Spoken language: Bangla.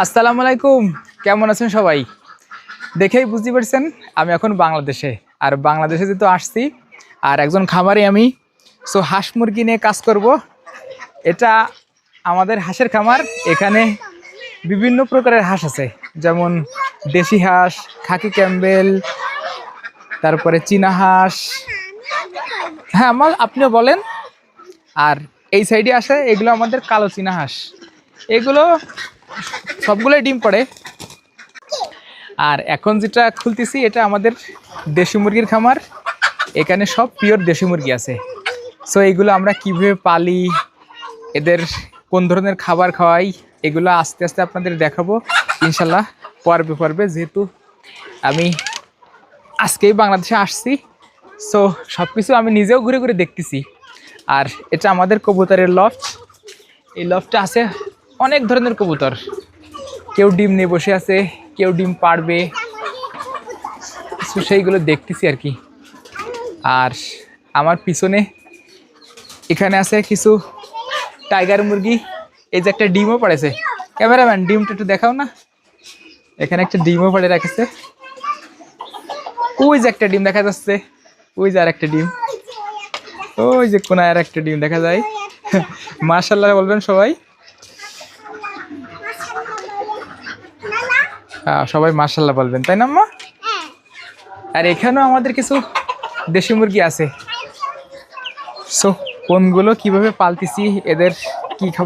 আসসালামু আলাইকুম, কেমন আছেন সবাই? দেখেই বুঝতে পারছেন আমি এখন বাংলাদেশে। আর বাংলাদেশে যেহেতু আসছি, আর একজন খামারে আমি, সো হাঁস মুরগি নিয়ে কাজ করব। এটা আমাদের হাঁসের খামার। এখানে বিভিন্ন প্রকারের হাঁস আছে, যেমন দেশি হাঁস, খাকি ক্যাম্বেল, তারপরে চীনা হাঁস। হ্যাঁ, আপনিও বলেন। আর এই সাইডে আসে এগুলো আমাদের কালো চীনা হাঁস। এগুলো সবগুলোই ডিম পড়ে। আর এখন যেটা খুলতেছি এটা আমাদের দেশি মুরগির খামার। এখানে সব পিওর দেশি মুরগি আছে। সো এগুলো আমরা কীভাবে পালি, এদের কোন ধরনের খাবার খাওয়াই, এগুলো আস্তে আস্তে আপনাদের দেখাবো ইনশাল্লাহ পর্বে পর্বে। যেহেতু আমি আজকেই বাংলাদেশে আসছি, সো সব কিছু আমি নিজেও ঘুরে ঘুরে দেখতেছি। আর এটা আমাদের কবুতরের লফট। এই লফটে আছে অনেক ধরনের কবুতর। কেউ ডিম নিয়ে বসে আছে, কেউ ডিম পাড়বে, সেইগুলো দেখতেছি আর কি। আর আমার পিছনে এখানে আছে কিছু টাইগার মুরগি। এই যে একটা ডিমও পড়েছে। ক্যামেরাম্যান, ডিমটা একটু দেখাও না। এখানে একটা ডিমও পড়ে রাখেছে। ওই যে একটা ডিম দেখা যাচ্ছে, ওই যে আর একটা ডিম, ওই যে কোনায় আর একটা ডিম দেখা যায়। মাশাআল্লাহ বলবেন সবাই। সবাই মাশাআল্লাহ বলবেন, তাই না আম্মা? আর এখানেও আমাদের কিছু দেশি মুরগি আছে। সো কোনগুলো কিভাবে পালতেছি, এদের কি খাবার